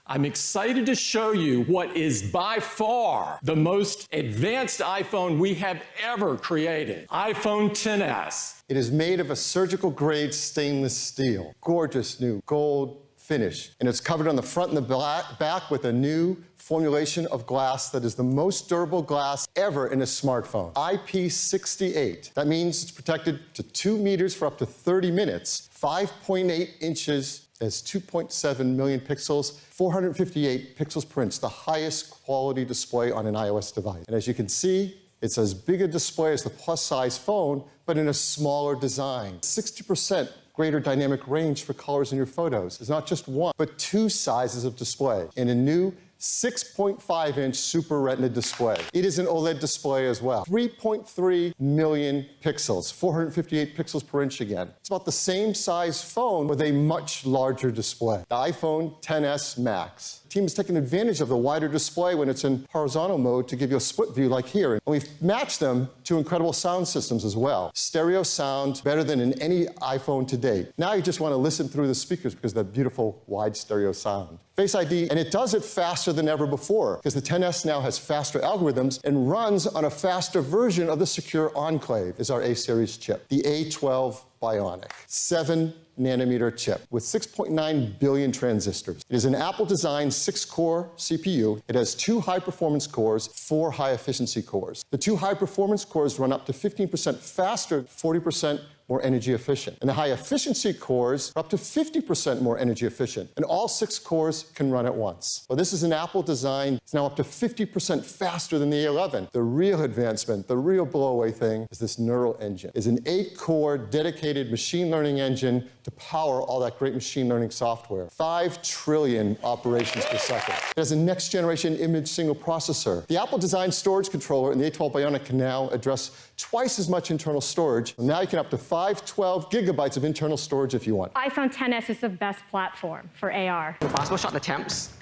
I'm excited to show you what is by far the most advanced iPhone we have ever created, iPhone XS. It is made of a surgical-grade stainless steel, gorgeous new gold finish, and it's covered on the front and the back with a new formulation of glass that is the most durable glass ever in a smartphone, IP68. That means it's protected to 2 meters for up to 30 minutes, 5.8 inches as 2.7 million pixels, 458 pixels per inch, the highest quality display on an iOS device. And as you can see, it's as big a display as the plus-size phone, but in a smaller design. 60% greater dynamic range for colors in your photos. It's not just one, but two sizes of display in a new 6.5-inch Super Retina display. It is an OLED display as well. 3.3 million pixels, 458 pixels per inch again. It's about the same size phone with a much larger display. The iPhone XS Max. The team has taken advantage of the wider display when it's in horizontal mode to give you a split view like here. And we've matched them to incredible sound systems as well. Stereo sound better than in any iPhone to date. Now you just want to listen through the speakers because of that beautiful wide stereo sound. Face ID, and it does it faster than ever before because the XS now has faster algorithms and runs on a faster version of the secure Enclave, is our A-series chip, the A12 Bionic, 7-nanometer chip with 6.9 billion transistors. It is an Apple-designed 6-core CPU. It has 2 high-performance cores, 4 high-efficiency cores. The 2 high-performance cores run up to 15% faster, 40% more energy efficient. And the high-efficiency cores are up to 50% more energy efficient. And all 6 cores can run at once. Well, this is an Apple design. It's now up to 50% faster than the A11. The real advancement, the real blow-away thing, is this neural engine. It's an 8-core dedicated machine learning engine to power all that great machine learning software. 5 trillion operations per second. It has a next-generation image signal processor. The Apple-designed storage controller in the A12 Bionic can now address twice as much internal storage. Now you can up to 512 gigabytes of internal storage if you want. iPhone XS is the best platform for AR. The fastball shot attempts,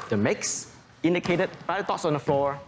the makes, indicated by the dots on the floor,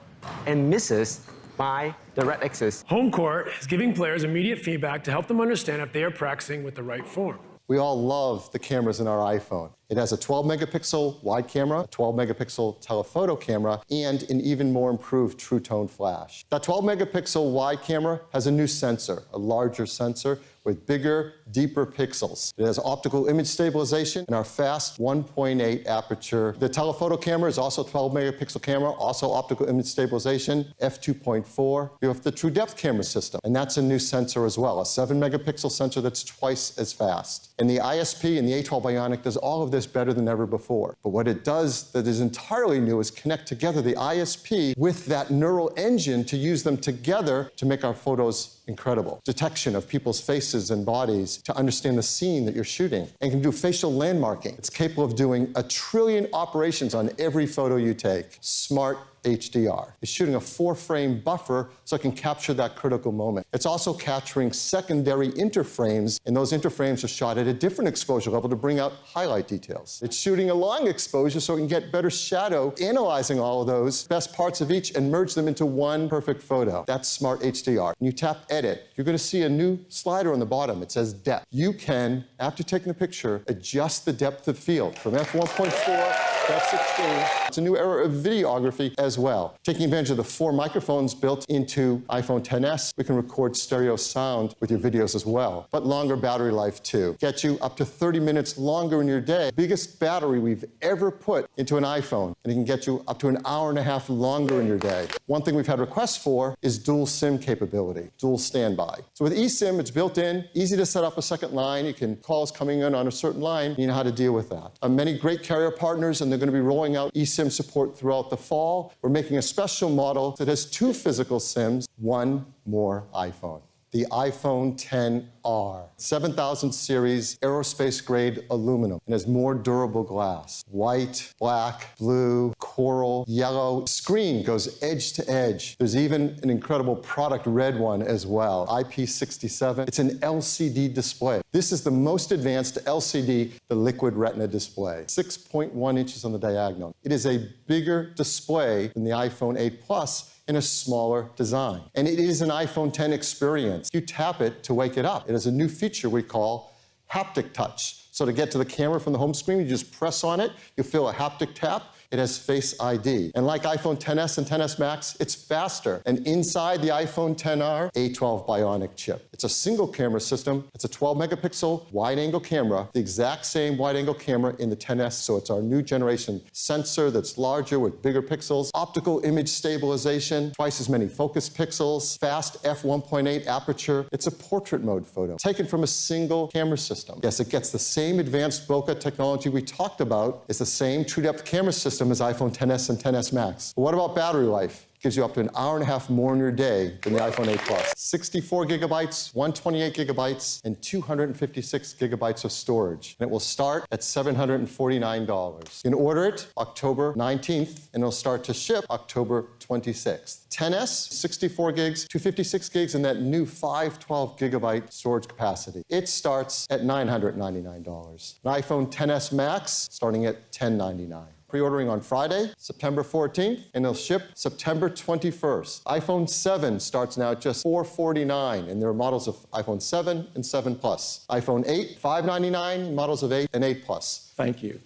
and misses by the red X's. Home court is giving players immediate feedback to help them understand if they are practicing with the right form. We all love the cameras in our iPhone. It has a 12-megapixel wide camera, a 12-megapixel telephoto camera, and an even more improved True Tone flash. That 12-megapixel wide camera has a new sensor, a larger sensor with bigger, deeper pixels. It has optical image stabilization and our fast 1.8 aperture. The telephoto camera is also a 12-megapixel camera, also optical image stabilization, f2.4. You have the True Depth camera system, and that's a new sensor as well, a 7-megapixel sensor that's twice as fast. And the ISP and the A12 Bionic does all of this better than ever before. But what it does that is entirely new is connect together the ISP with that neural engine to use them together to make our photos incredible. Detection of people's faces and bodies to understand the scene that you're shooting, and can do facial landmarking. It's capable of doing 1 trillion operations on every photo you take. Smart HDR. It's shooting a 4-frame buffer so it can capture that critical moment. It's also capturing secondary interframes, and those interframes are shot at a different exposure level to bring out highlight details. It's shooting a long exposure so it can get better shadow, analyzing all of those best parts of each and merge them into one perfect photo. That's Smart HDR. When you tap Edit, you're going to see a new slider on the bottom. It says Depth. You can, after taking the picture, adjust the depth of field from f1.4 F16. It's a new era of videography as well. Taking advantage of the 4 microphones built into iPhone XS, we can record stereo sound with your videos as well, but longer battery life too. Get you up to 30 minutes longer in your day. Biggest battery we've ever put into an iPhone, and it can get you up to 1.5 hours longer in your day. One thing we've had requests for is dual SIM capability, dual standby. So with eSIM, it's built in, easy to set up a second line. You can calls coming in on a certain line, you know how to deal with that. Many great carrier partners, and they're going to be rolling out eSIM support throughout the fall. We're making a special model that has 2 physical SIMs, 1 more iPhone. The iPhone XR, 7000 series aerospace-grade aluminum, and has more durable glass. White, black, blue, coral, yellow. Screen goes edge to edge. There's even an incredible product red one as well, IP67. It's an LCD display. This is the most advanced LCD, the liquid retina display. 6.1 inches on the diagonal. It is a bigger display than the iPhone 8 Plus, in a smaller design. And it is an iPhone X experience. You tap it to wake it up. It has a new feature we call haptic touch. So to get to the camera from the home screen, you just press on it, you'll feel a haptic tap. It has Face ID. And like iPhone XS and XS Max, it's faster. And inside the iPhone XR, A12 Bionic chip. It's a single camera system. It's a 12 megapixel wide-angle camera, the exact same wide-angle camera in the XS, so it's our new generation sensor that's larger with bigger pixels, optical image stabilization, twice as many focus pixels, fast f1.8 aperture. It's a portrait mode photo, taken from a single camera system. Yes, it gets the same advanced bokeh technology we talked about. It's the same true depth camera system as iPhone XS and XS Max. But what about battery life? It gives you up to an hour and a half more in your day than the iPhone 8 Plus. 64 gigabytes, 128 gigabytes, and 256 gigabytes of storage. And it will start at $749. You can order it October 19th, and it'll start to ship October 26th. XS, 64 gigs, 256 gigs, and that new 512 gigabyte storage capacity. It starts at $999. An iPhone XS Max starting at $1,099. Pre-ordering on Friday, September 14th, and they'll ship September 21st. iPhone 7 starts now at just $449, and there are models of iPhone 7 and 7 Plus. iPhone 8, $599, models of 8 and 8 Plus. Thank you.